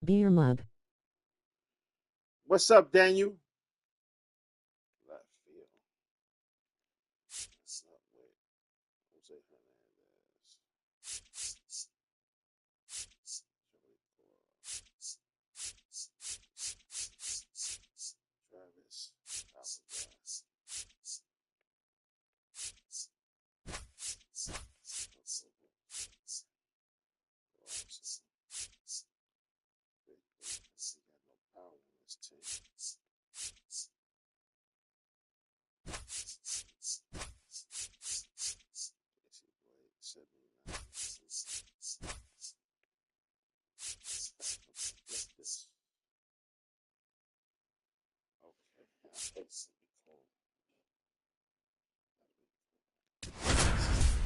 Beer mug. What's up, Daniel? Left field. What's up with Jose Hernandez? Travis. He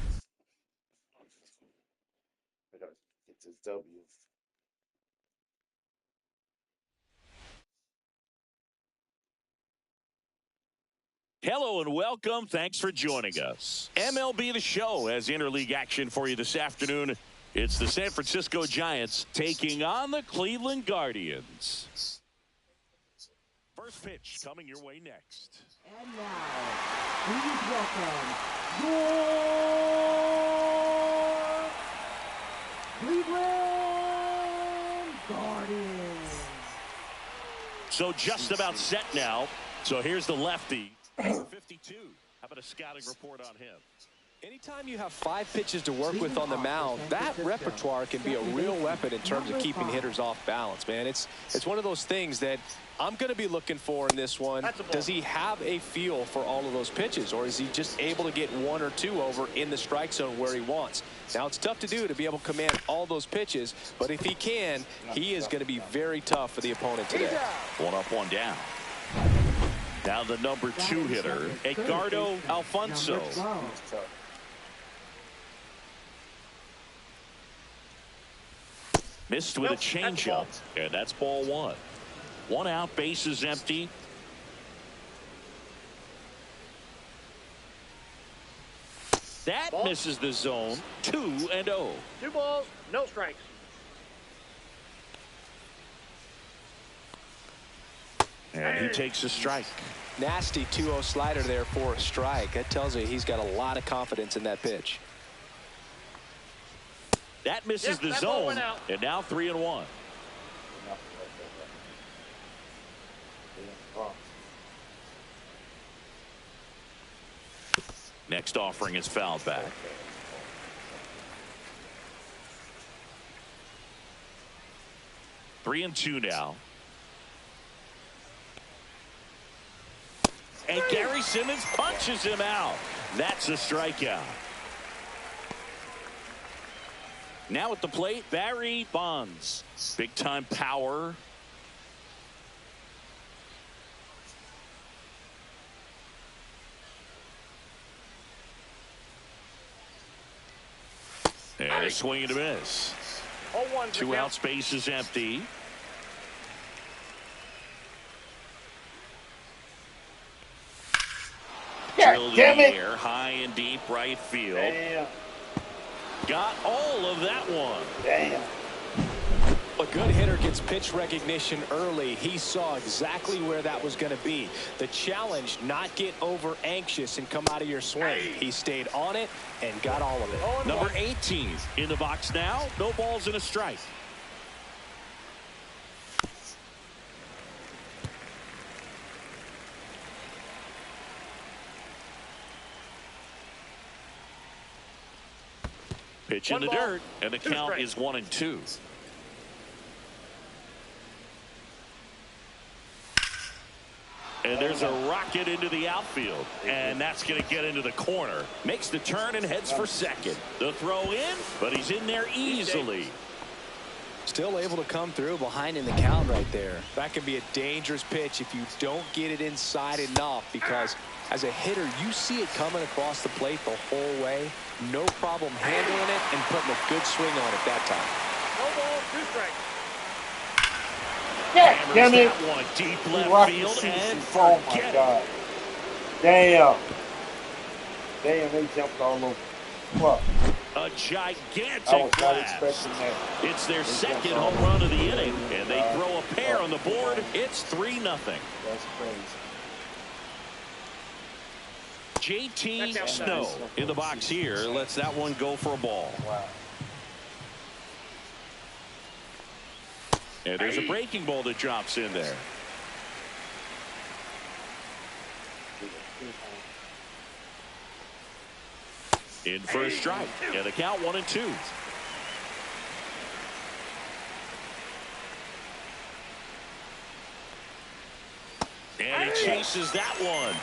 got no power in this team. I gotta get this W. Hello and welcome. Thanks for joining us. MLB The Show has interleague action for you this afternoon. It's the San Francisco Giants taking on the Cleveland Guardians. First pitch coming your way next. And now, please welcome your Cleveland Guardians. So just about set now. So here's the lefty. 52. How about a scouting report on him? Anytime you have 5 pitches to work with on the mound, that repertoire can be a real weapon in terms of keeping hitters off balance, man. It's one of those things that I'm going to be looking for in this one. Does he have a feel for all of those pitches, or is he just able to get 1 or 2 over in the strike zone where he wants? Now, it's tough to do to be able to command all those pitches, but if he can, he is going to be very tough for the opponent today. 1 up, 1 down. Now the number 2 hitter, Edgardo Alfonso. Missed with a changeup, and that's ball 1. 1 out, bases empty. That misses the zone. 2-0. 2 balls, no strikes. And he takes a strike. Nasty 2-0 slider there for a strike. That tells you he's got a lot of confidence in that pitch. That misses the zone, and now 3-1. Next offering is fouled back. Three and 2 now. And Gary Simmons punches him out. That's a strikeout. Now at the plate, Barry Bonds. Big time power. And a swing and a miss. 2 outs, base is empty. Drilled in the air, high and deep right field. Damn. Got all of that one. Damn. A good hitter gets pitch recognition early. He saw exactly where that was going to be. The challenge, not get over anxious and come out of your swing. He stayed on it and got all of it. Number 18 in the box now. No balls and a strike. Pitch in the dirt, and the count is 1-2. And there's a rocket into the outfield, and that's going to get into the corner. Makes the turn and heads for second. The throw in, but he's in there easily. Still able to come through behind in the count right there. That can be a dangerous pitch if you don't get it inside enough, because as a hitter, you see it coming across the plate the whole way. No problem handling it and putting a good swing on it that time. No ball, 2 strikes. Yeah, damn it. That one deep left field and oh my forget God. Damn. Damn, they jumped all over. What? A gigantic I was not blast. expecting that. It's their second home run of the inning, and they throw a pair on the board. It's 3-0. That's crazy. JT Snow in the box here lets that one go for a ball. Wow. And there's a breaking ball that drops in there. In for a strike. And the count 1-2. And he chases that one.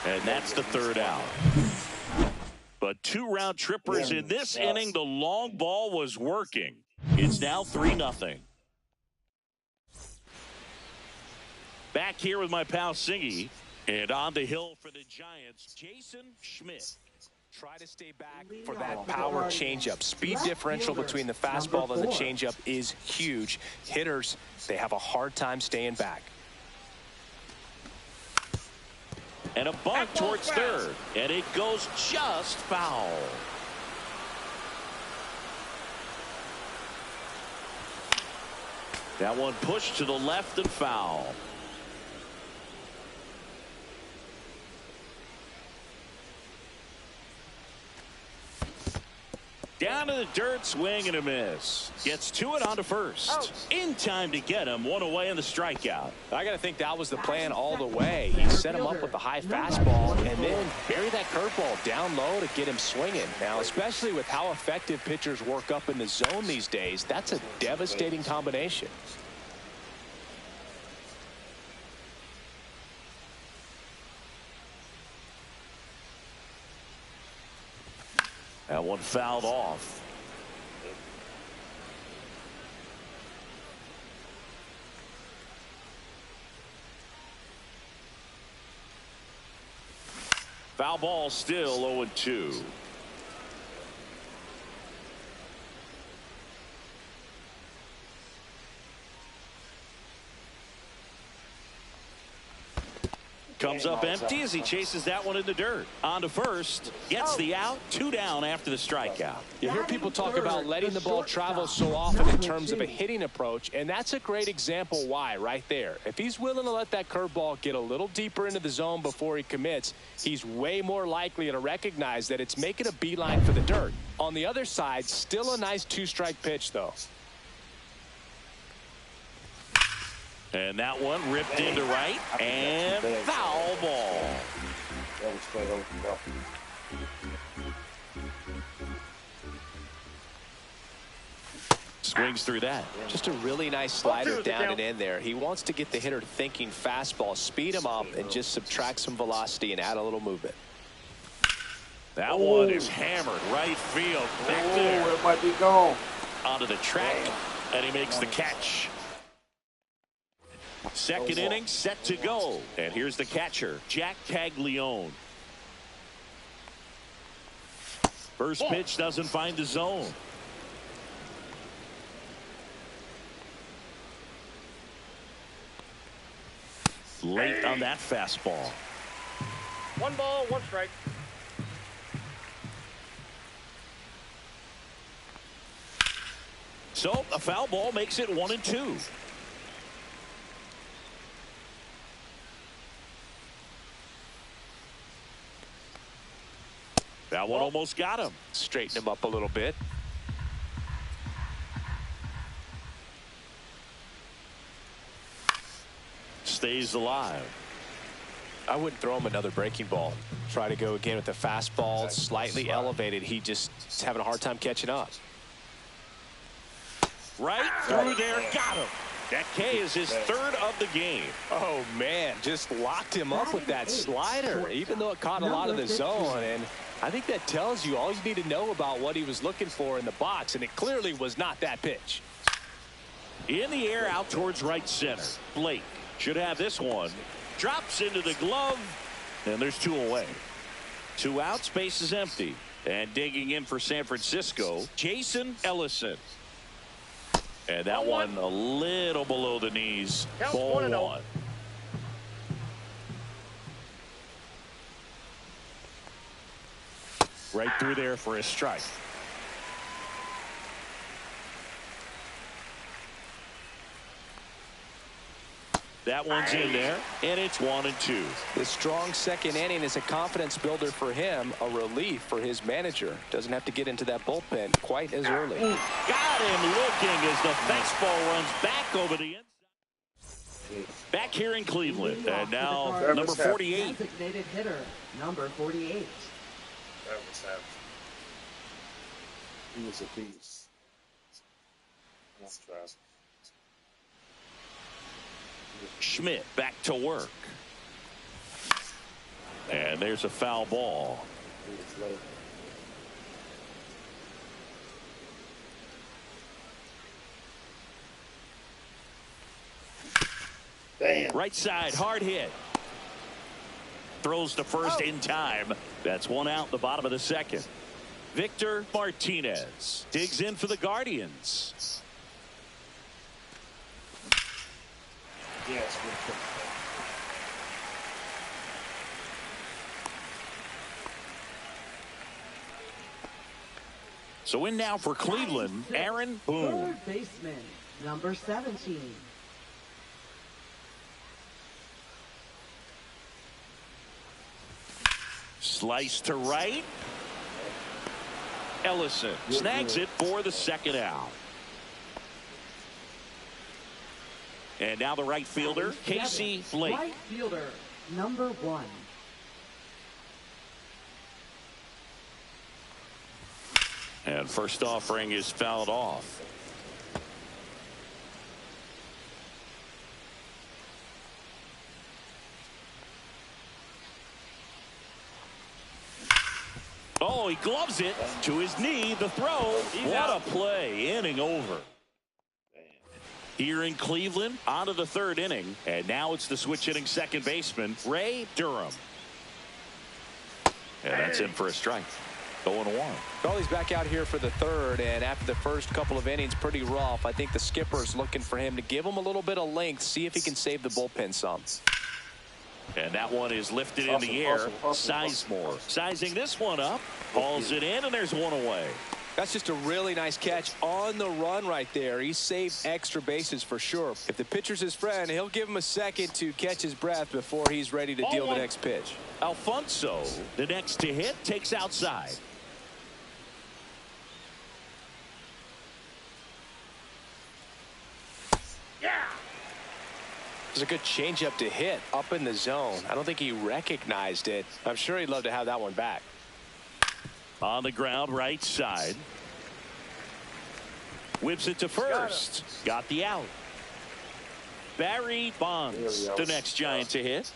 And that's the third out. But 2 round trippers in this inning. The long ball was working. It's now 3-0. Back here with my pal Singy. And on the hill for the Giants, Jason Schmidt. Try to stay back for that power changeup. Speed differential between the fastball and the changeup is huge. Hitters, they have a hard time staying back. And a bunt towards third. And it goes just foul. That one pushed to the left and foul. Down to the dirt, swing and a miss. Gets to it on to first. In time to get him. One away in the strikeout. I got to think that was the plan all the way. He set him up with the high fastball and then bury that curveball down low to get him swinging. Now, especially with how effective pitchers work up in the zone these days, that's a devastating combination. That one fouled off. Foul ball, still 0-2. Comes up empty as he chases that one in the dirt. On to first. Gets the out. 2 down after the strikeout. You hear people talk about letting the ball travel so often in terms of a hitting approach, and that's a great example why right there. If he's willing to let that curveball get a little deeper into the zone before he commits, he's way more likely to recognize that it's making a beeline for the dirt. On the other side, still a nice 2-strike pitch, though. And that one ripped into right and foul ball. That was straight over the ball. Swings through that. Just a really nice slider down and in there. He wants to get the hitter thinking fastball, speed him up, and just subtract some velocity and add a little movement. That one is hammered right field. Back there. It might be gone. Onto the track, and he makes the catch. Second inning set to go. And here's the catcher, Jack Caglione. First pitch doesn't find the zone. Late on that fastball. 1 ball, 1 strike. So a foul ball makes it 1-2. That one almost got him. Straighten him up a little bit. Stays alive. I wouldn't throw him another breaking ball. Try to go again with the fastball, slightly elevated. He just is having a hard time catching up. Right through there, got him. That K is his 3rd of the game. Oh, man, just locked him up with that slider, even though it caught a lot of the zone. And I think that tells you all you need to know about what he was looking for in the box, and it clearly was not that pitch. In the air out towards right center. Blake should have this one. Drops into the glove, and there's 2 away. 2 out, space is empty. And digging in for San Francisco, Jason Ellison. And that one a little below the knees. Ball 1. Right through there for a strike. That one's in there, and it's 1-2. This strong second inning is a confidence builder for him, a relief for his manager. Doesn't have to get into that bullpen quite as early. Got him looking as the fastball runs back over the inside. Back here in Cleveland, and now number 48. Designated hitter, number 48. That was happening. He was a beast. That's trash. Schmidt back to work. And there's a foul ball. He was late. Damn. Right side, hard hit. Throws to first in time. That's one out in the bottom of the second. Victor Martinez digs in for the Guardians. Yes, So in now for Cleveland, Aaron Boone. Third baseman, number 17. Slice to right. Ellison snags it for the second out. And now the right fielder, Casey Blake. Right fielder, number 1. And first offering is fouled off. Oh, he gloves it to his knee. The throw. What a play. Inning over. Here in Cleveland, on to the third inning. And now it's the switch hitting second baseman, Ray Durham. And that's in for a strike. 0-1. Well, he's back out here for the third, and after the first couple of innings, pretty rough. I think the skipper's looking for him to give him a little bit of length, see if he can save the bullpen some. And that one is lifted in the air. Sizemore sizing this one up. Hauls it in, and there's one away. That's just a really nice catch on the run right there. He saved extra bases for sure. If the pitcher's his friend, he'll give him a second to catch his breath before he's ready to deal the next pitch. Alfonso, the next to hit, takes outside. It's a good changeup to hit up in the zone. I don't think he recognized it. I'm sure he'd love to have that one back. On the ground, right side. Whips it to first. Got the out. Barry Bonds, the next Giant to hit.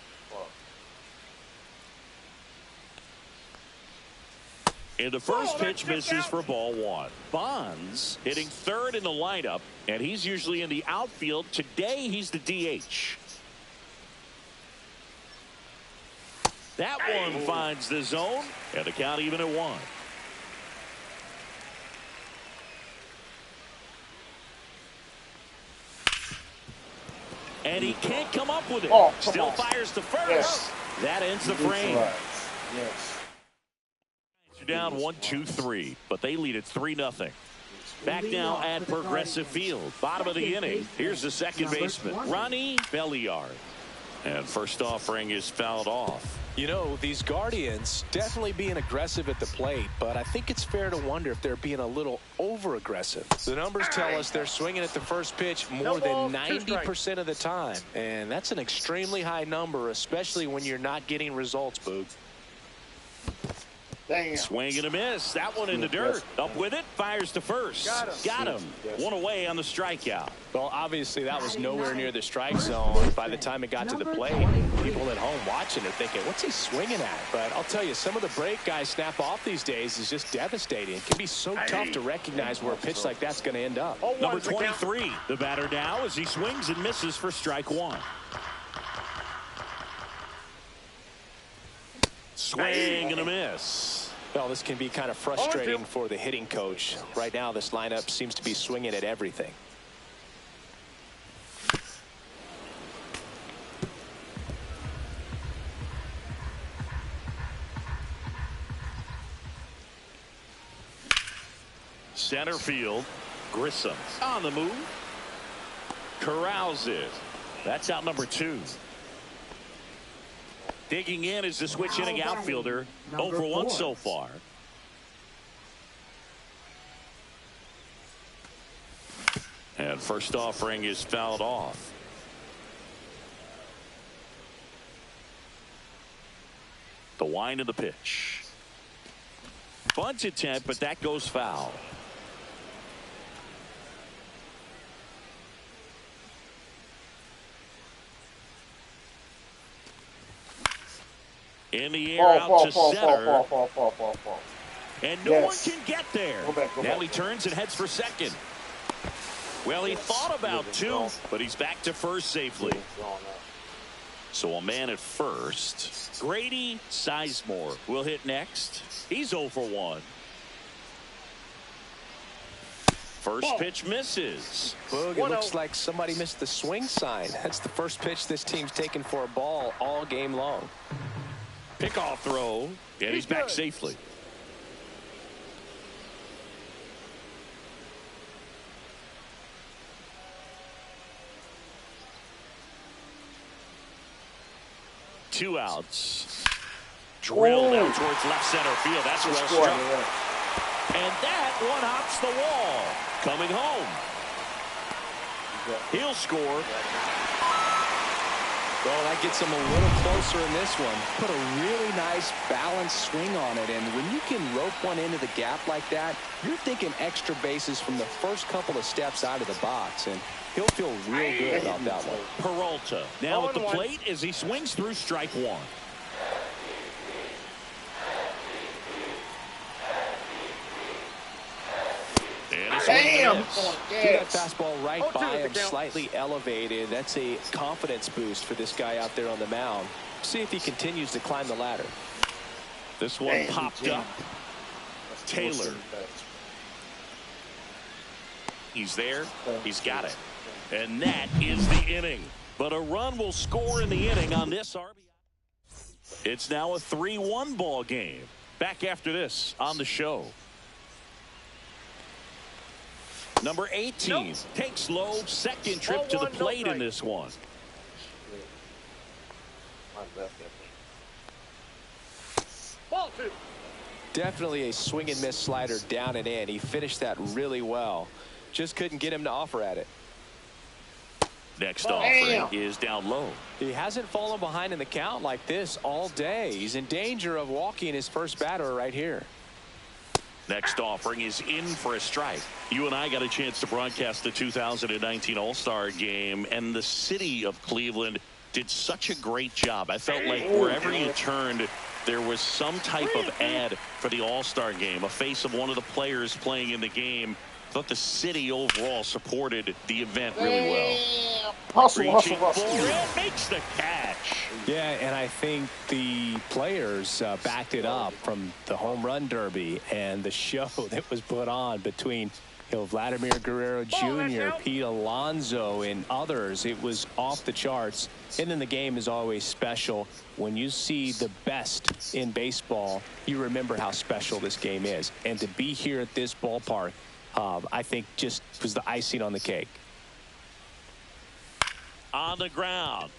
And the first pitch misses for ball one. Bonds hitting third in the lineup, and he's usually in the outfield. Today, he's the DH. That one finds the zone, and the count even at 1. And he can't come up with it. Still fires to first. Yes. That ends the frame. Yes. Down 1-2-3, but they lead at 3-0. Back now at Progressive Field. Bottom of the inning. Here's the second baseman, Ronnie Belliard. And first offering is fouled off. You know, these Guardians definitely being aggressive at the plate, but I think it's fair to wonder if they're being a little over-aggressive. The numbers tell us they're swinging at the first pitch more than 90% of the time, and that's an extremely high number, especially when you're not getting results, Boog. Damn. Swing and a miss. That one in the dirt. Up with it. Fires to first. Got him. One away on the strikeout. Well, obviously, that was nowhere near the strike zone by the time it got to the plate. People at home watching are thinking, what's he swinging at? But I'll tell you, some of the break guys snap off these days is just devastating. It can be so tough to recognize where a pitch like that's going to end up. Number 23, the batter now as he swings and misses for strike one. Swing and a miss. Well, this can be kind of frustrating for the hitting coach. Right now, this lineup seems to be swinging at everything. Center field, Grissom on the move. Corrals it. That's out number 2. Digging in is the switch inning outfielder. 0 for 1 so far. And first offering is fouled off. The wind of the pitch. Bunt attempt, but that goes foul. In the air out to center. And no one can get there. Now he turns and heads for second. Well, he thought about 2, but he's back to first safely. So a man at first. Grady Sizemore will hit next. He's 0 for 1. First pitch misses. Boog, it looks like somebody missed the swing sign. That's the first pitch this team's taken for a ball all game long. Pickoff throw, and he's back safely. Two outs. Drilled out towards left center field. That's well struck. And that one hops the wall. Coming home. He'll score. Well, that gets him a little closer in this one. Put a really nice balanced swing on it. And when you can rope one into the gap like that, you're thinking extra bases from the first couple of steps out of the box. And he'll feel real good about that one. Peralta now at the plate as he swings through strike 1. Damn! See that fastball right by him, slightly elevated. That's a confidence boost for this guy out there on the mound. See if he continues to climb the ladder. This one popped up. Taylor. He's there. He's got it. And that is the inning. But a run will score in the inning on this RBI. It's now a 3-1 ball game. Back after this on the show. Number 18 takes low, second trip to the plate in this one. Ball 2. Definitely a swing and miss slider down and in. He finished that really well. Just couldn't get him to offer at it. Next offering is down low. He hasn't fallen behind in the count like this all day. He's in danger of walking his first batter right here. Next offering is in for a strike. You and I got a chance to broadcast the 2019 All-Star game, and the city of Cleveland did such a great job. I felt like wherever you turned, there was some type of ad for the All-Star game, a face of one of the players playing in the game. I thought the city overall supported the event really well. Reaching for it, makes the catch. Yeah, and I think the players backed it up from the home run derby and the show that was put on between Vladimir Guerrero Jr., Pete Alonso, and others. It was off the charts. And then the game is always special. When you see the best in baseball, you remember how special this game is. And to be here at this ballpark, I think just was the icing on the cake. On the ground.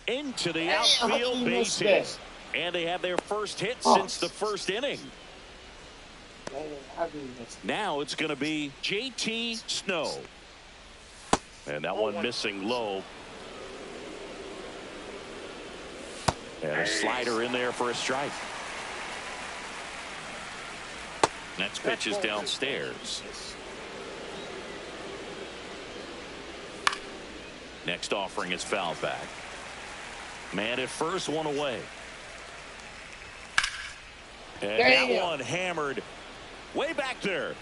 Into the outfield base hit. And they have their first hit since the first inning. Now it's going to be JT Snow. And that one missing low. And a slider in there for a strike. Next pitch is downstairs. Next offering is fouled back. Man at first, one away. And that one hammered way back there.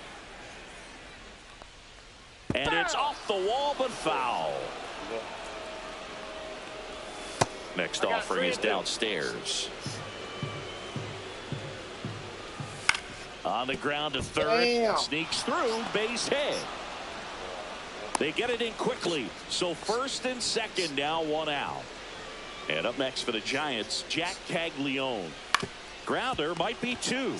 And it's off the wall, but foul. Next offering is downstairs. On the ground to third. Sneaks through, base hit. They get it in quickly. So first and second, now one out. And up next for the Giants, Jack Caglione. Grounder might be 2.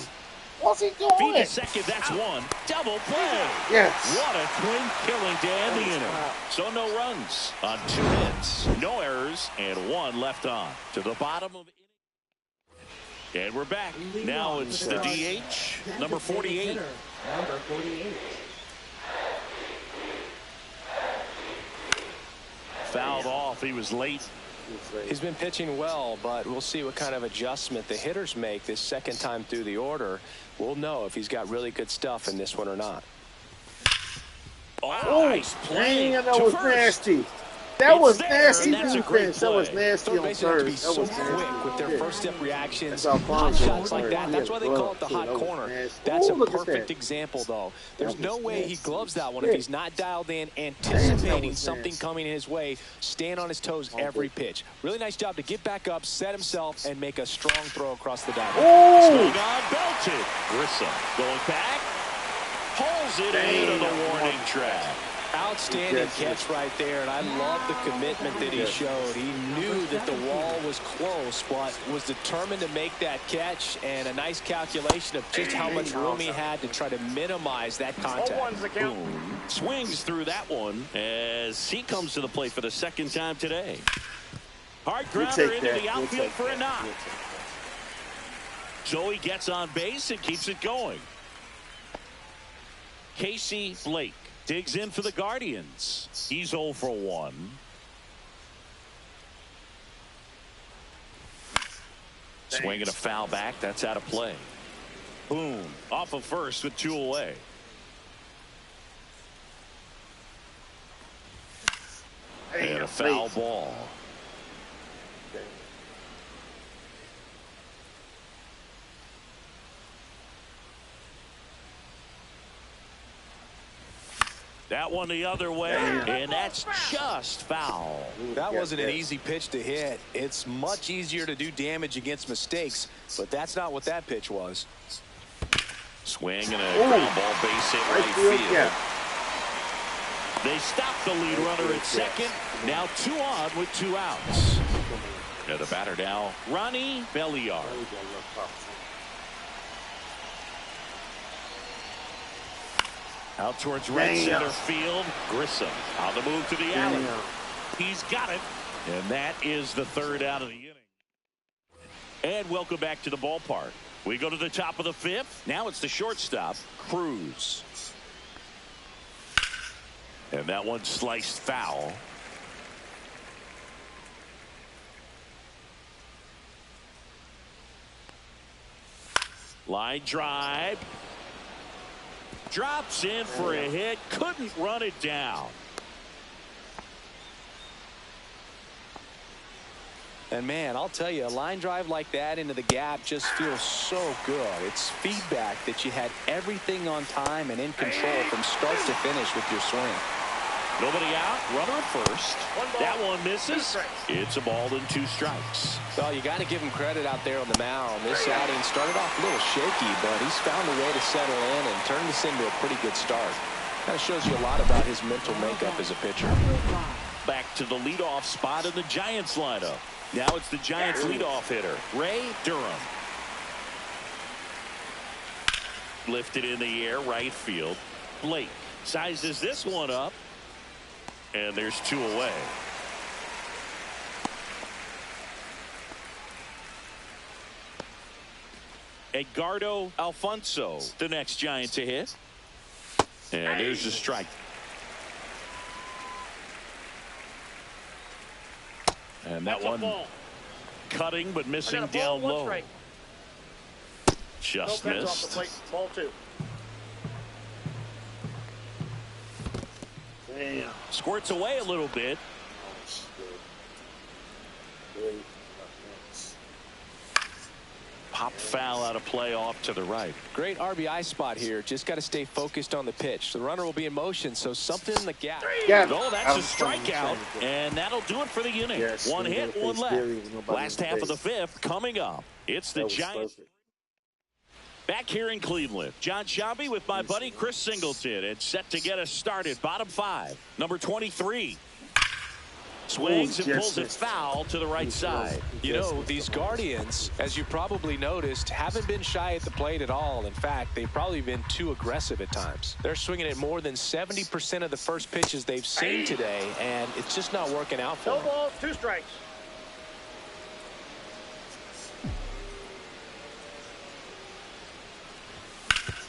What's he Feed doing? to second, that's one. Double play. Yes. What a clean killing to end the inning. So no runs on 2 hits, no errors, and 1 left on. To the bottom of inning. And we're back. Now it's the DH, number 48. Number 48. Fouled off. He was late. He's been pitching well, but we'll see what kind of adjustment the hitters make this second time through the order. We'll know if he's got really good stuff in this one or not. Oh, nice play. Dang, that to was first. nasty. That was nasty. and that's a great Defense. That was play. nasty Third on basemen have to third. be That so was quick with their nasty. first step reactions. That's Hot Alfonso. shots like that. That's why they call it the hot corner. That's a Ooh, look at perfect that. example, though. There's That no was way he nasty. gloves that one if Yeah. he's not dialed in, Damn, anticipating that was something nasty. coming his way, stand on his toes every pitch. Really nice job to get back up, set himself, and make a strong throw across the diamond. Swung Oh, on, belted. Grissom going back. Pulls it into the warning track. Outstanding catch right there, and I love the commitment that he showed. He knew that the wall was close, but was determined to make that catch, and a nice calculation of just how much room he had to try to minimize that contact. 0-1's the count. Boom. Swings through that one as he comes to the plate for the second time today. Hard we'll grounder take into that. the We'll outfield take for a that. knock. We'll take Joey gets on base and keeps it going. Casey Blake digs in for the Guardians. He's 0 for 1. Swinging a foul back. That's out of play. Boom. Off of first with 2 away. And a foul ball. That one the other way, and that's just foul. That wasn't an easy pitch to hit. It's much easier to do damage against mistakes, but that's not what that pitch was. Swing and a ground ball, base hit right field. Yeah. They stop the lead runner at second. Now 2 on with 2 outs. And the batter now, Ronnie Belliard. Out towards right center field. Grissom on the move to the alley. He's got it. And that is the 3rd out of the inning. And welcome back to the ballpark. We go to the top of the 5th. Now it's the shortstop, Cruz. And that one sliced foul. Line drive. Drops in for a hit. Couldn't run it down. And man, I'll tell you, a line drive like that into the gap just feels so good. It's feedback that you had everything on time and in control from start to finish with your swing. Nobody out. Runner at first. That one misses. It's a ball and 2 strikes. Well, you got to give him credit out there on the mound. This outing started off a little shaky, but he's found a way to settle in and turn this into a pretty good start. That shows you a lot about his mental makeup as a pitcher. Back to the leadoff spot in the Giants lineup. Now it's the Giants leadoff hitter, Ray Durham. Lifted in the air, right field. Blake sizes this one up. And there's 2 away. Edgardo Alfonso, the next Giant to hit. And there's the strike. And that one cutting but missing down low. Just missed. Off the plate. Ball 2. Damn. Squirts away a little bit. Pop foul out of play off to the right. Great RBI spot here. Just got to stay focused on the pitch. The runner will be in motion, so something in the gap. Oh, that's a strikeout, and that'll do it for the inning. Yes, 1 hit, 1 left. Last half of the 5th coming up. It's the Giants. Back here in Cleveland, John Shabby with my buddy Chris Singleton, and set to get us started. Bottom 5, number 23. Swings and pulls it foul to the right side. You know, these Guardians, as you probably noticed, haven't been shy at the plate at all. In fact, they've probably been too aggressive at times. They're swinging at more than 70% of the first pitches they've seen today, and it's just not working out for them. No balls, 2 strikes.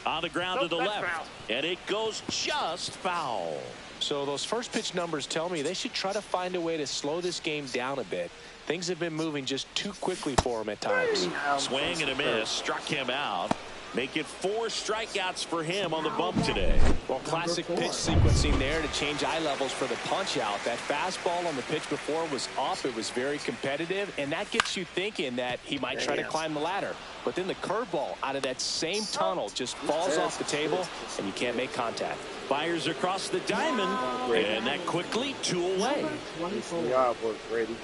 On the ground to the left, foul. and it goes just foul. So those first pitch numbers tell me they should try to find a way to slow this game down a bit. Things have been moving just too quickly for him at times. Swing and a miss, struck him out. Make it 4 strikeouts for him on the bump today. Well, classic pitch sequencing there to change eye levels for the punch out. That fastball on the pitch before was up. It was very competitive, and that gets you thinking that he might try to climb the ladder. But then the curveball out of that same tunnel just falls off the table, and you can't make contact. Fires across the diamond, and that quickly 2 away. Yard work, Brady.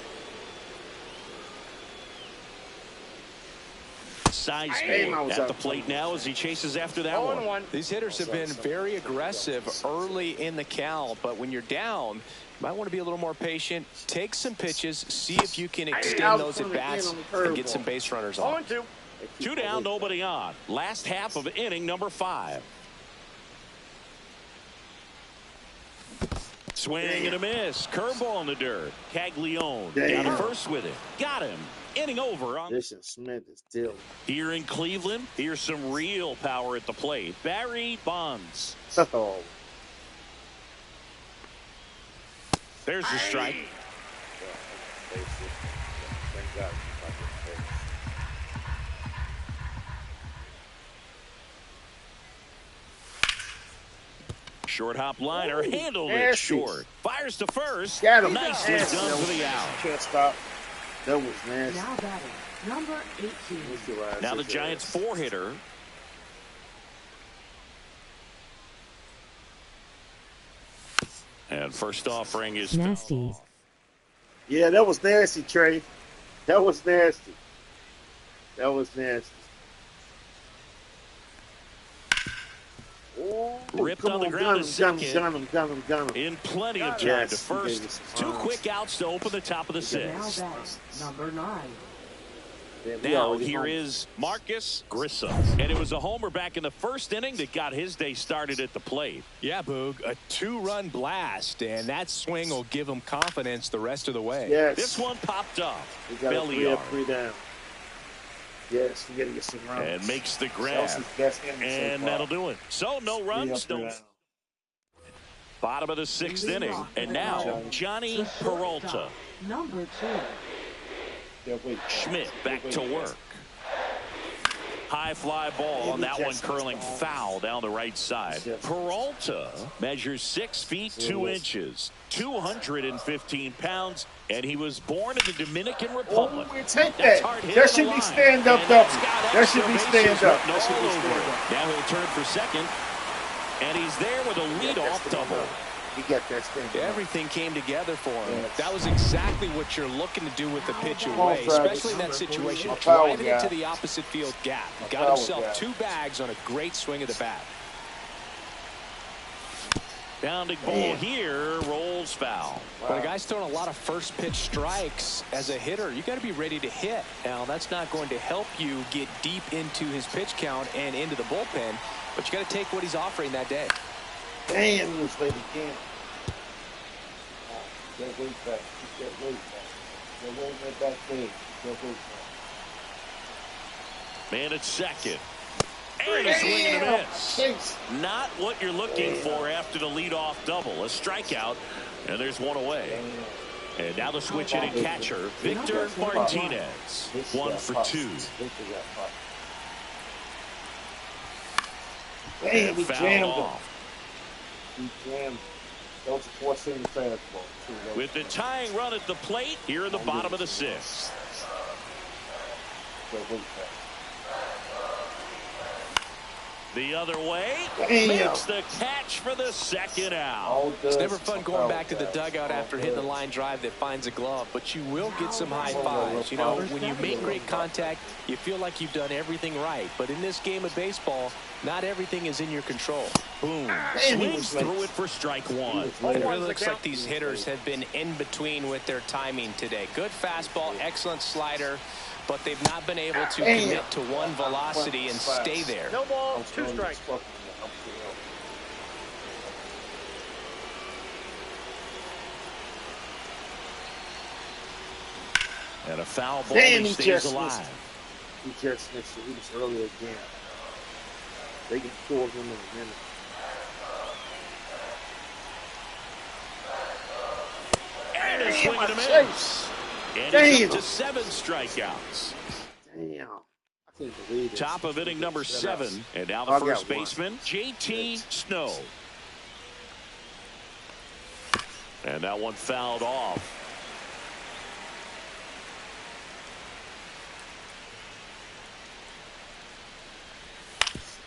Sizemore at the plate now as he chases after that one. These hitters have been very aggressive early in the count, but when you're down, you might want to be a little more patient. Take some pitches, see if you can extend those at bats and get some base runners on. 2 down, nobody on. Last half of inning number 5. Swing and a miss. Curveball in the dirt. Caglione down to first with it. Got him. Inning over. Smith is still Here in Cleveland, here's some real power at the plate. Barry Bonds. oh. There's the strike. Short hop liner, handled it short. Fires to first. Nicely done for the out. Can't stop. That was nasty. Now batting, number 18. Now the Giants 4-hitter. And first offering is nasty. Yeah, that was nasty, Trey. That was nasty. That was nasty. Oh, ripped on the ground to second. Gun him. In plenty of time to first. 2 quick outs to open the top of the 6th. Now batting, number 9. Now here is Marcus Grissom. And it was a homer back in the first inning that got his day started at the plate. Yeah, Boog, a 2-run blast, and that swing will give him confidence the rest of the way. Yes. This one popped up. We got Belly a 3 down. Yes, we got to get some runs. And makes the grab. And that'll do it. So no runs. No. Bottom of the 6th inning. And now Johnny Peralta. Number 2. Schmidt back to work. High fly ball on that one, curling foul down the right side. Peralta measures 6 feet 2 inches, 215 pounds, and he was born in the Dominican Republic. Oh, we take that. There should be stand-up double. There should be stand-up. Now he'll turn for second, and he's there with a leadoff double. He got that stand-up. Everything came together for him. Yes. That was exactly what you're looking to do with the pitch away, especially in that situation. Drive it into the opposite field gap. Got himself 2 bags on a great swing of the bat. Bounding ball here, rolls foul. When a guy's throwing a lot of first pitch strikes as a hitter, you got to be ready to hit. Now, that's not going to help you get deep into his pitch count and into the bullpen, but you got to take what he's offering that day. Damn, this lady can't. Get weight back. Get weight back. Get weight back there. Get weight back. Man at second. And a swing and a miss. Not what you're looking for after the leadoff double. A strikeout, and there's 1 away. And now the switch hitting catcher, Victor Martinez. 1 for 2. Damn, he jammed off. He jammed. That was a 4-seam fastball. With the tying run at the plate here in the bottom of the 6th. The other way, makes the catch for the second out. It's never fun going back to the dugout after hitting the line drive that finds a glove, but you will get some high fives. You know, when you make great contact, you feel like you've done everything right. But in this game of baseball, not everything is in your control. Boom. he Swings was late. through it for strike one. It really looks like these hitters have been in between with their timing today. Good fastball, excellent slider, but they've not been able to commit to one velocity and stay there. No ball, 2 strikes. And a foul ball, Damn, he stays alive. He just missed it. He was earlier again. They can score him in a minute. And a swing and a miss. And he's up to 7 strikeouts. Damn. I can't believe it. Top of inning number 7. And now the first baseman, J.T. Snow. And that one fouled off.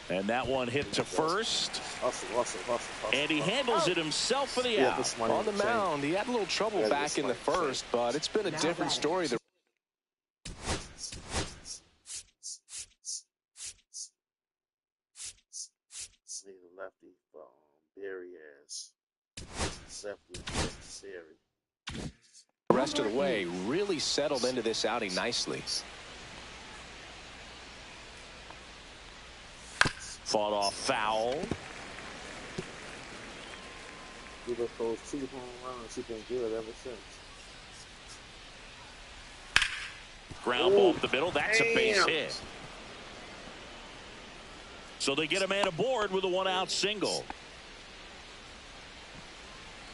And that one hit to first. Hustle. And he handles it himself for the out. On the mound, he had a little trouble back in the first, but it's been a different story. Lefty from Barry as lefty series. The rest of the way really settled into this outing nicely. Fought off foul. Give us those 2 home runs. He's been good ever since. Ground ball up the middle. That's a base hit. So they get a man aboard with a 1-out single.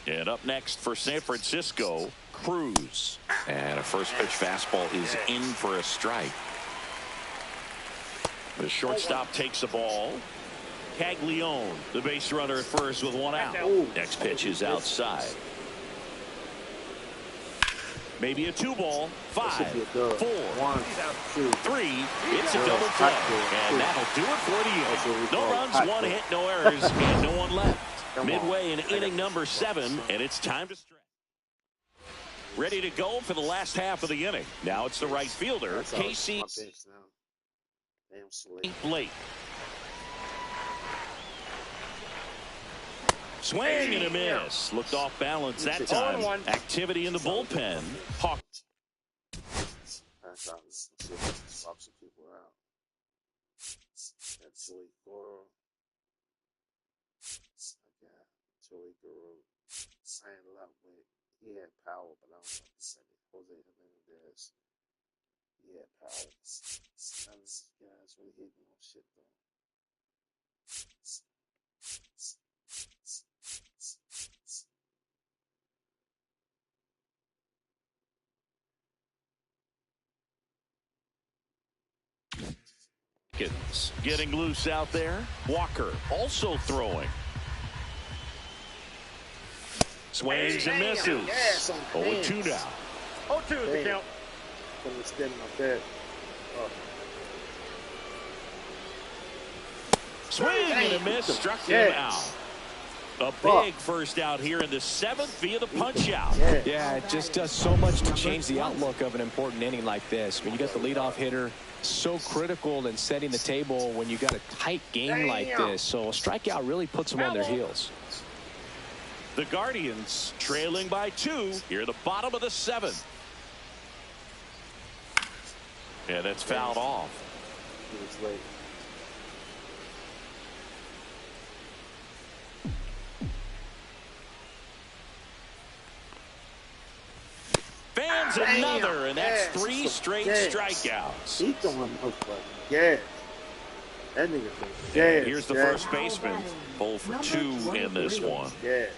And up next for San Francisco, Cruz. And a first pitch fastball is in for a strike. The shortstop takes the ball. Caglione, the base runner at first with 1 out. Next pitch is outside. Maybe a 2-ball. 5, 4, 1, 2, 3. It's a double play. And that'll do it for the inning. No runs, 1 hit, no errors, and no one left. Midway in inning number 7, and it's time to stretch. Ready to go for the last half of the inning. Now it's the right fielder, Casey Blake. Swing and a miss. Looked off balance that time. Activity in the bullpen. Hawk. Swap some people out. That's Joey Goro. I got Joey Goro. I ain't love with. He had power, but I don't know if he said it. Jose Hernandez. He had power. None of these guys really hitting on shit though. Getting loose out there. Walker also throwing. Swings and misses. 0-2 now. 0-2 is the count. Couldn't extend my bed. Swing and a miss. Struck him out. A big first out here in the 7th via the punch out. Yeah, it just does so much to change the outlook of an important inning like this. When you got the leadoff hitter, so critical in setting the table when you got a tight game like this. So a strikeout really puts them on their heels. The Guardians trailing by 2 here at the bottom of the 7th. And that's fouled off. He was late. Fans another, and that's 3 straight strikeouts. He throwing those gas. That nigga gas. Here's the first baseman. 0 for 2 in this one. Gas.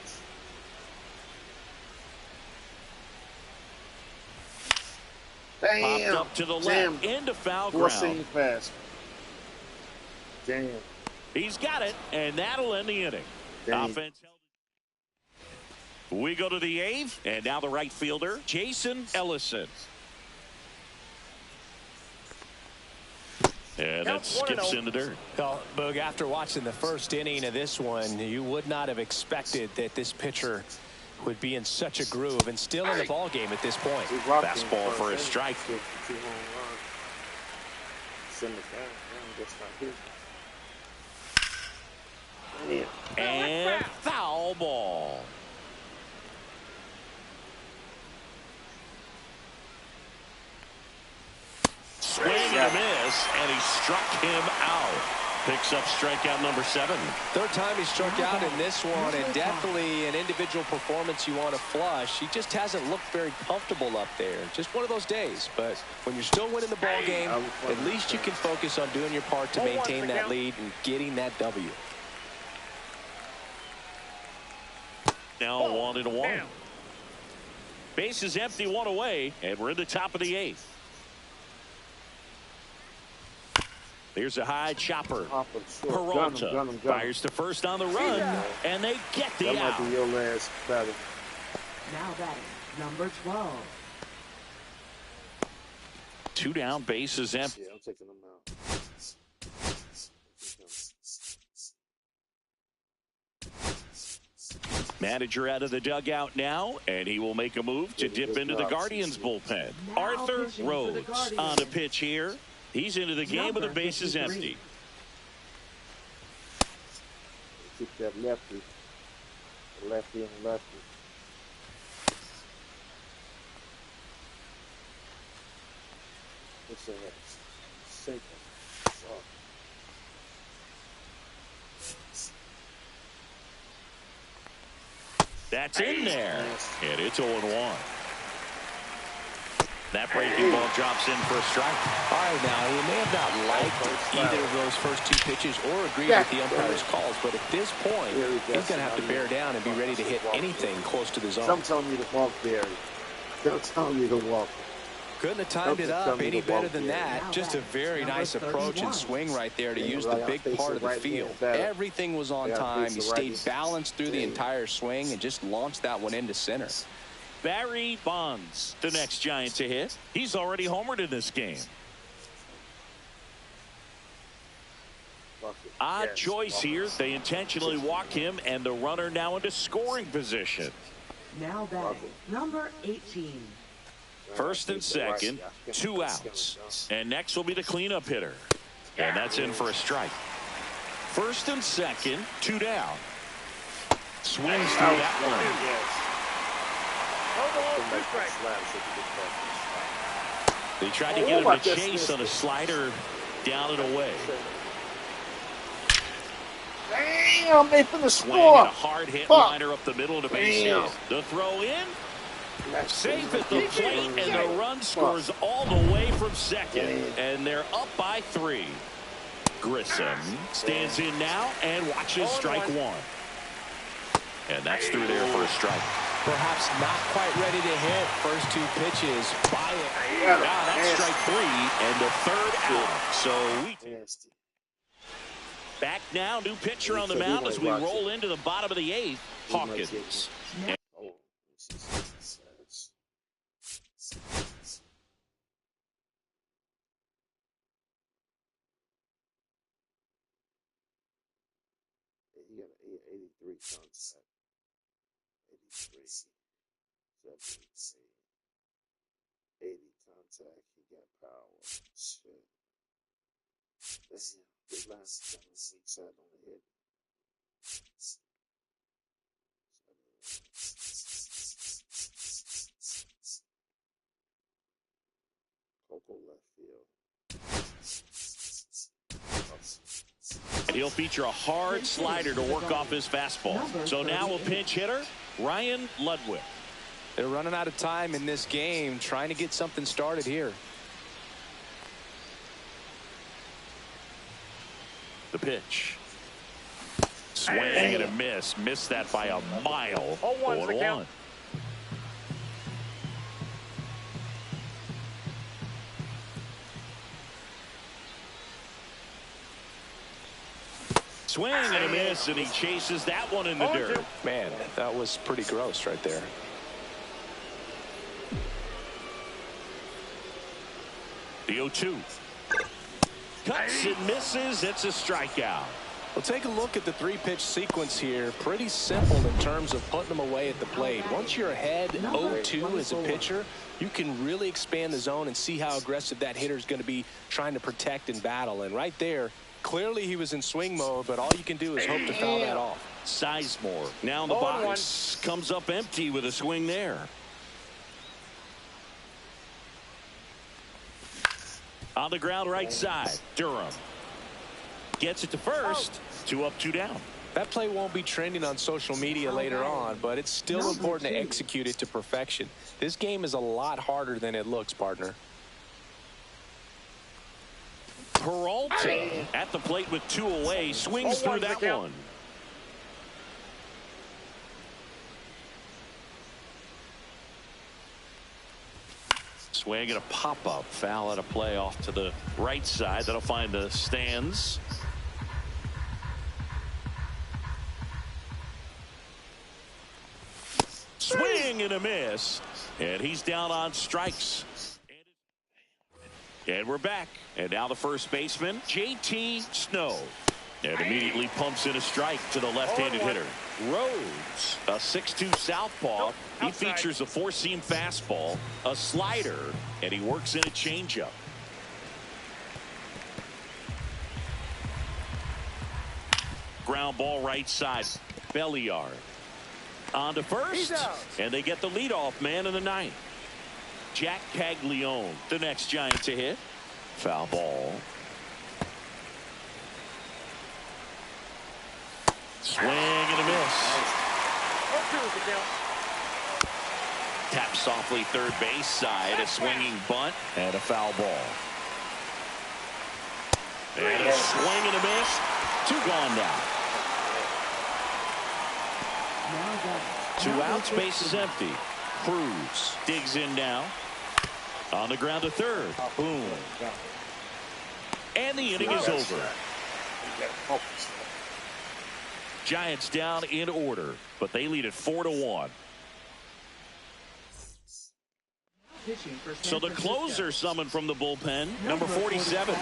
Popped up to the left, into foul ground. Fast. Damn. He's got it, and that'll end the inning. Offense held. We go to the 8th, and now the right fielder, Jason Ellison. And that skips in the dirt. Well, Boog, after watching the first inning of this one, you would not have expected that this pitcher would be in such a groove and still in the ball game at this point. Fastball for a strike. And foul ball. Swing and a miss, and he struck him out. Picks up strikeout number 7. Third time he struck out in this one, and definitely an individual performance you want to flush. He just hasn't looked very comfortable up there. Just one of those days. But when you're still winning the ball game, at least you can focus on doing your part to maintain that lead and getting that W. Now 1-1. Base is empty, 1 away, and we're in the top of the 8th. Here's a high chopper. Peralta fires to first on the run, and they get the out. That might be your last batter. Now batting, number 12. 2 down, base is empty. Yeah, I'm taking them out. Manager out of the dugout now, and he will make a move to dip into the Guardians bullpen. Arthur Rhodes on the pitch here. He's into the game with the bases empty. Keep that lefty and lefty. What's that? Sinker. That's in there, and it's 0-1. That breaking ball drops in for a strike. All right, now, he may have not liked either of those first 2 pitches or agreed with the umpire's calls, but at this point, he's going to have to bear down and be ready to hit anything close to the zone. Some telling me to walk, Barry. Don't tell me to walk. Couldn't have timed it up any better than that. Just a very nice approach and swing right there to use the big part of the field. Everything was on time. He stayed balanced through the entire swing and just launched that one into center. Barry Bonds, the next Giant to hit. He's already homered in this game. Odd choice here. They intentionally walk him, and the runner now into scoring position. Now batting, number 18. First and second, 2 outs. And next will be the cleanup hitter. And that's in for a strike. First and second, 2 down. Swings through that one. They tried to get him to chase on a slider down and away. Damn, they for the Swing score. and a hard hit liner up the middle of the base hit. The throw in. Safe at the plate, and the run scores all the way from second. And they're up by 3. Grissom stands in now and watches strike 1. And that's through there for a strike. Perhaps not quite ready to hit. First 2 pitches by it. Now that's strike 3 and the 3rd out. So we back now. New pitcher on the mound as we roll into the bottom of the 8th. Hawkins. He got an 83 contact. 83. 80 contact. He got power. Shit. That's the last time he sat on the hit. Coco left field. And he'll feature a hard slider to work off his fastball. So now a pinch hitter, Ryan Ludwig. They're running out of time in this game, trying to get something started here. The pitch. Swing and a miss. Missed that by a mile. 0-1. Swing and a miss, and he chases that one in the dirt. Man, that was pretty gross right there. The 0-2. Cuts and misses. It's a strikeout. Well, take a look at the 3-pitch sequence here. Pretty simple in terms of putting them away at the plate. Once you're ahead 0-2 as a pitcher, you can really expand the zone and see how aggressive that hitter is going to be trying to protect and battle. And right there, Clearly he was in swing mode, but all you can do is hope to foul that off. Sizemore now in the box. Comes up empty with a swing there. On the ground right side, Durham gets it to first. 2 up, 2 down. That play won't be trending on social media later on, but it's still important to execute it to perfection. This game is a lot harder than it looks, partner. Peralta at the plate with 2 away, swings through that one. Swing and a pop-up, foul at a play off to the right side. That'll find the stands. Swing and a miss, and he's down on strikes. And we're back. And now the first baseman, J.T. Snow. And immediately pumps in a strike to the left-handed hitter. Rhodes, a 6'2 southpaw. He features a 4-seam fastball, a slider, and he works in a changeup. Ground ball right side. Belliard on to first, and they get the leadoff man in the 9th. Jack Caglione, the next Giant to hit. Foul ball. Swing and a miss. Tap softly third base side. A swinging bunt and a foul ball. And a swing and a miss. 2 gone now. 2 outs, base is empty. Cruz digs in now. On the ground to third. Boom. And the inning is over. Giants down in order, but they lead at 4-1. So the closer summoned from the bullpen, number 47.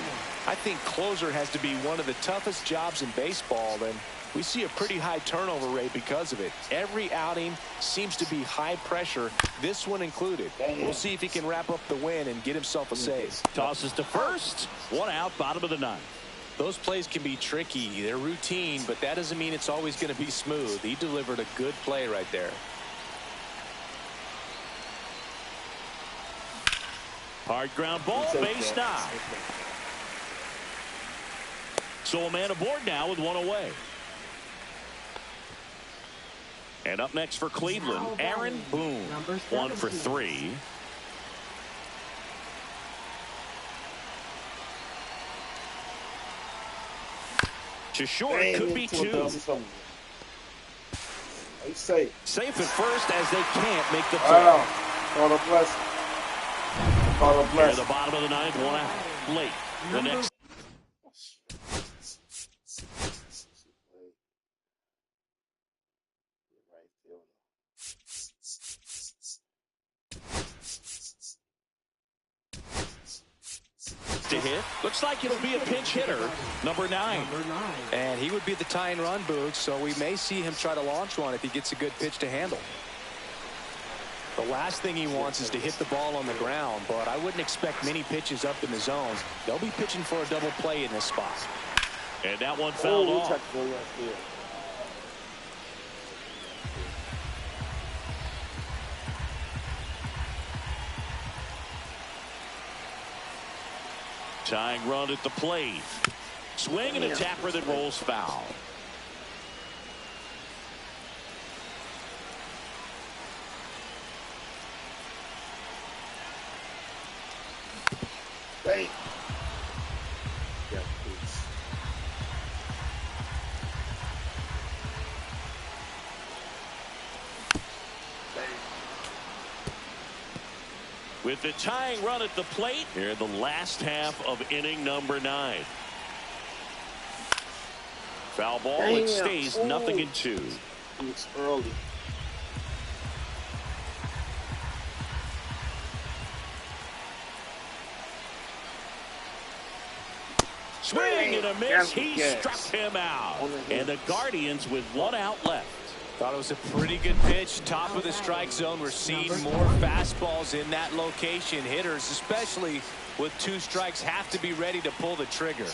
I think closer has to be one of the toughest jobs in baseball, and we see a pretty high turnover rate because of it. Every outing seems to be high pressure, this one included. We'll see if he can wrap up the win and get himself a save. Tosses to first. 1 out, bottom of the 9th. Those plays can be tricky. They're routine, but that doesn't mean it's always going to be smooth. He delivered a good play right there. Hard ground ball, base knock. So a man aboard now with 1 away. And up next for Cleveland, Aaron Boone. 1 for 3. To short, could be 2. Safe at first as they can't make the play. Near the bottom of the 9th, 1 out. Late. The next. To hit. Looks like it'll be a pinch hitter, number 9. And he would be the tying run, Boog, so we may see him try to launch one if he gets a good pitch to handle. The last thing he wants is to hit the ball on the ground, but I wouldn't expect many pitches up in the zone. They'll be pitching for a double play in this spot. And that one fouled off. Tying run at the plate. Swing and a tapper that rolls foul. Hey. With the tying run at the plate here in the last half of inning number 9. Foul ball. It stays 0-2. It's early. Swing and a miss. He struck him out. And the Guardians with 1 out left. Thought it was a pretty good pitch. Top of the strike zone. We're seeing more fastballs in that location. Hitters, especially with 2 strikes, have to be ready to pull the trigger.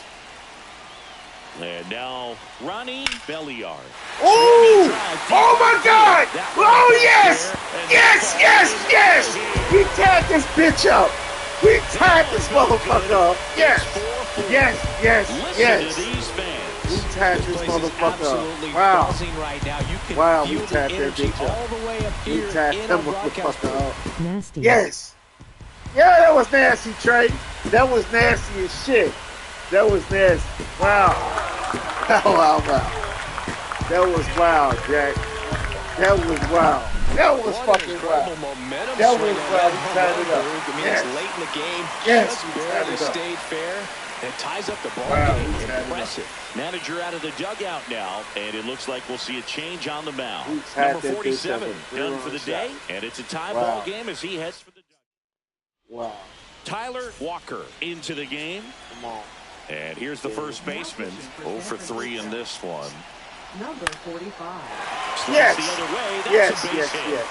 And now Ronnie Belliard. Oh! Oh my God! Oh yes! Yes! Yes! Yes! We tied this bitch up. We tied this motherfucker up. Yes! Yes! Yes! Yes! These fans. We tied this motherfucker up. Wow! Buzzing right now. You can Wow! We feel the tied that energy bitch all up. the way up We here tied in that our broadcast motherfucker booth. up. Nasty. Yes! Yeah, that was nasty, Trey. That was nasty as shit. That was nasty. Wow. Wow, wow. That was wild, Jack. That was wild. That was fucking wild. That was wild. He tied it up. I mean, Yes. it's late in the game. Yes, Just he tied barely it up. stayed fair and ties up the ball Wow, game. he tied it up. Impressive. Manager out of the dugout now, and it looks like we'll see a change on the mound. He tied Number that bitch 47 up with done for the three-run day, shot. and it's a tie Wow. ball game as he heads for the dugout. Wow. Tyler Walker into the game. Come on. And here's the first baseman. 0 for 3 in this one. Number 45. Yes. The other way. That's Yes, a base yes, hit. yes.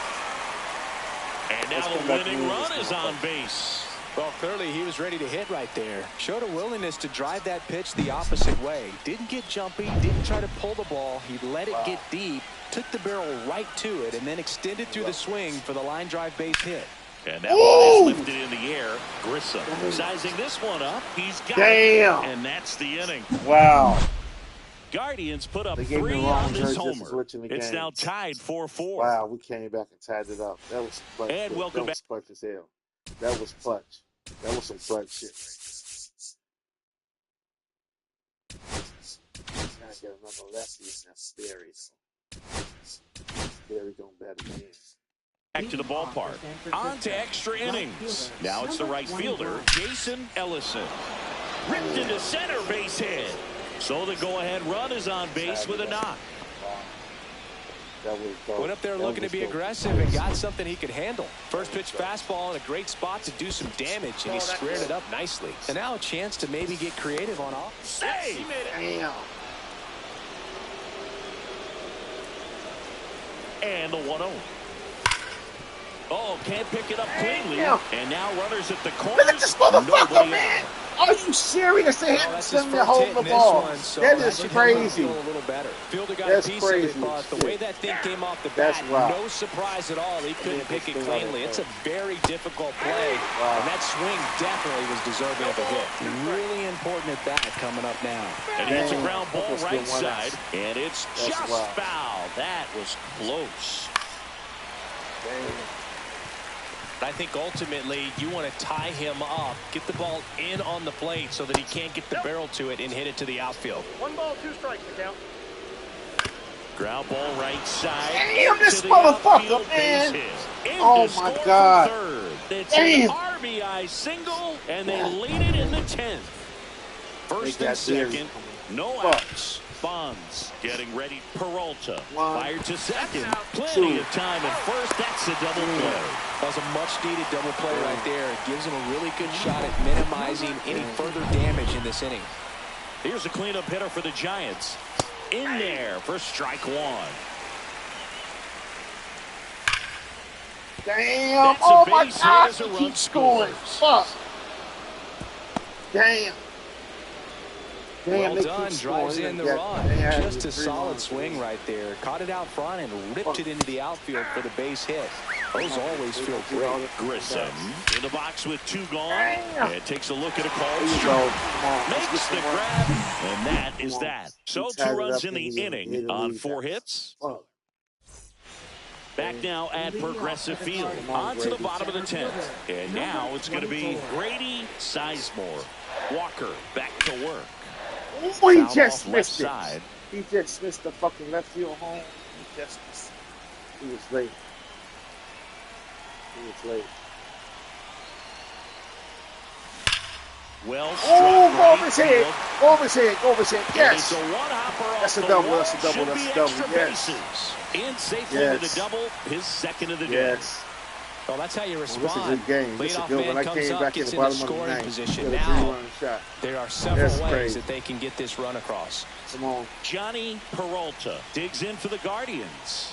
And now Let's the come back winning to run this is on motherfucker. base. Well, clearly he was ready to hit right there. Showed a willingness to drive that pitch the opposite way. Didn't get jumpy, didn't try to pull the ball. He let it get deep, took the barrel right to it, and then extended through the swing for the line drive base hit. And that one is lifted in the air. Grissom sizing this one up. He's got it. And that's the inning. Wow. Guardians put up They gave me 3 the wrong on this jersey, just homer. switching the It's game. now tied 4-4. Wow, we came back and tied it up. That was clutch. And shit. welcome That was clutch as hell. That was clutch. That was some clutch shit. Gotta get another lefty in that Sperry. Sperry gonna bat again. Back to the ballpark. On to extra innings. Now it's the right fielder, Jason Ellison. Ripped into center, base hit. So the go-ahead run is on base with a knock. That was dope. Went up there looking to be aggressive and got something he could handle. First pitch fastball in a great spot to do some damage, and he squared it up nicely. And now a chance to maybe get creative on offense. Hey! Damn. And the 1-0. Oh, can't pick it up cleanly. Damn. And now runners at the corners. Look at this motherfucker, Nobody man. out. Are you serious? They Well, had that's his them first to hold hit the in this ball. one, so That is should help him crazy. feel a little better. Fielder got That's a piece crazy. of it, but the way that thing came off the That's bat, wild. no surprise at all. He couldn't pick it that's cleanly. wild. It's a very difficult play, Wow. and that swing definitely was deserving of a hit. Really important at bat coming up now. And he hits a Damn. ground ball Almost right been one side. out. And it's That's just wild. foul. That was close. I think ultimately you want to tie him up, get the ball in on the plate so that he can't get the barrel to it and hit it to the outfield. 1 ball, 2 strikes to count. Ground ball right side. Damn, this to the motherfucker, outfield, man. base hit. In Oh, to my score God. for third. It's Damn. an RBI single, and they lead it in the 10th. First They and got theirs. second, no Fuck. outs. Bonds getting ready. Peralta One, fired to second. Plenty two. of time at first. That's a double play. That was a much-needed double play right there. It gives him a really good shot at minimizing any further damage in this inning. Here's a cleanup hitter for the Giants. In there for strike one. Damn. That's a Oh, my base hit God. as a He run keeps scoring. scores. Fuck. Damn. Well they done, keep drives scoring. in the They run. had Just a three solid runs. swing right there. Caught it out front and ripped it into the outfield for the base hit. Those always feel great. Grissom in the box with 2 gone. Damn. And takes a look at a call. There you go. Come on. Makes Let's the get some grab, more. and that is Come on. that. He So tied 2 it runs up in the and he inning hit a on lead 4 pass. hits. Fuck. Back now at Progressive Field. On to the bottom of the 10th. And now it's going to be Grady Sizemore. Walker back to work. Oh, he Foul just off missed it. left side. He just missed the fucking left field home. He just missed. He was late. He was late. Well Oh, struck go right over his head. field. Go over his head. Go over his head. And Yes. it's a one-hopper That's off a the double, wall. that's a double, Should that's be a double, extra yes. bases. In safely Yes. with a double, his second of the day. Yes. Well, that's how you Well, this is respond. a good game. This is a Leadoff good man one. I comes came up, back in gets the in the bottom of the scoring ninth. position. Got a Now, 3-run shot. there are several That's ways crazy. that they can get this run across. Come on. Johnny Peralta digs in for the Guardians.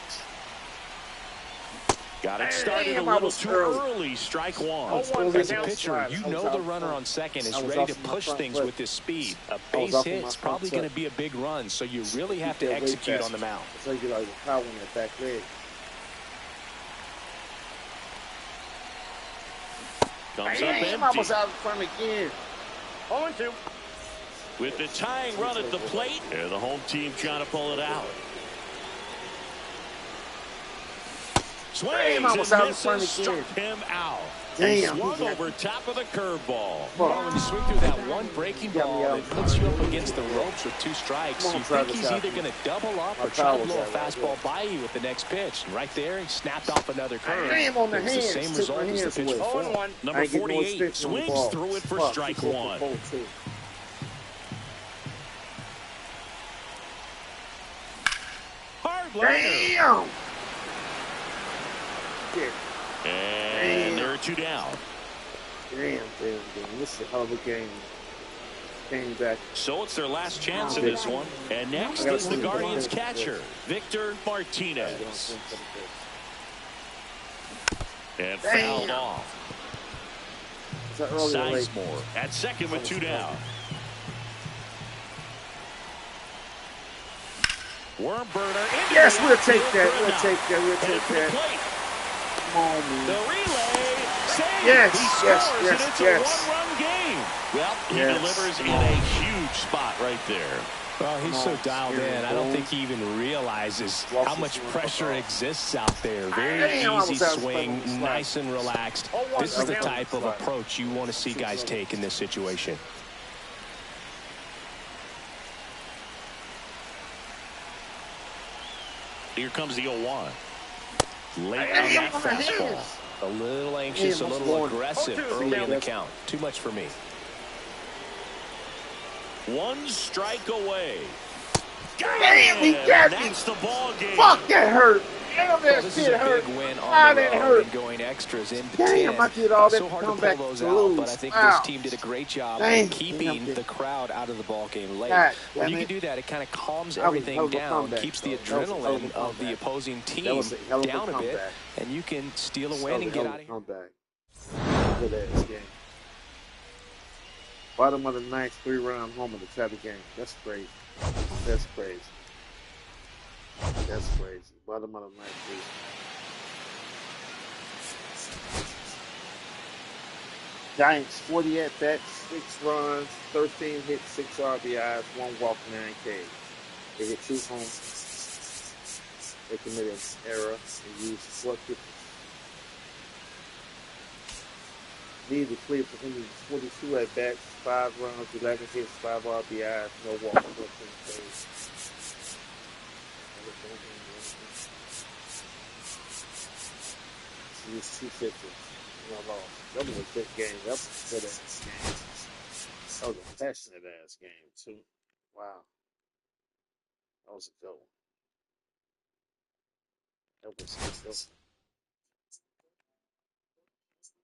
Got it started a little too early. Strike one. As a pitcher, you know the runner on second is ready to push things with his speed. A base hit is probably going to be a big run, so you really have to execute on the mound. So you like power in that back leg. Comes up empty. Almost out in front again. 0-2. With the tying run at the plate, and the home team trying to pull it out. Swings and misses, struck him out. He swung over top of the curveball. When you swing through that one breaking ball that puts you up against the ropes with 2 strikes, you think he's either going to double up or try to blow a fastball by you with the next pitch. And right there, he snapped off another curve. It's the same result as the pitch before. 0-1. Number 48 swings through it for strike one. Hard liner. And there are 2 down. Damn. This is a hell of a game. Came back. So it's their last chance in this one. And next is the Guardians catcher, Victor Martinez. And fouled off. Sizemore at second with 2 down. Worm burner. Yes, we'll take that. We'll take that. The relay saves. Yes, he scores, and it's a one-run game. Well, he delivers in a huge spot right there. Well, he's so dialed in. I don't think he even realizes how much pressure exists out there. Very easy swing, nice and relaxed. This is the type of approach you want to see guys take in this situation. Here comes the 0-1. Late on that fastball. A little anxious, a little aggressive early in the count. Too much for me. 1 strike away. Damn, he got me. That's the ball game. Fuck, that hurt. Damn, that This shit is a hurt. big win on the road and going extras into 10. Damn, I did all that So hard to come to back pull those to out, lose. but I think this team did a great job of keeping the crowd out of the ball game late. When you can do that, it kind of calms everything down, keeps the adrenaline of the opposing team down a bit, and you can steal a win and get out of here. Good ass game. Bottom of the 9th, 3-run homer to tie the game. That's crazy. That's crazy. That's crazy. Bottom of the 9th, 3. Giants 40 at bats, 6 runs, 13 hits, 6 RBIs, 1 walk, 9 Ks. They hit 2 homers. They committed an error and used 4 pitches. Needed to clear for Indians 42 at bats, 5 runs, 11 hits, 5 RBIs, no walk, 14 Ks. Used 2 pitches. No loss. That was a good game. That was a good ass game. That was a passionate ass game too. Wow. That was a good one. That was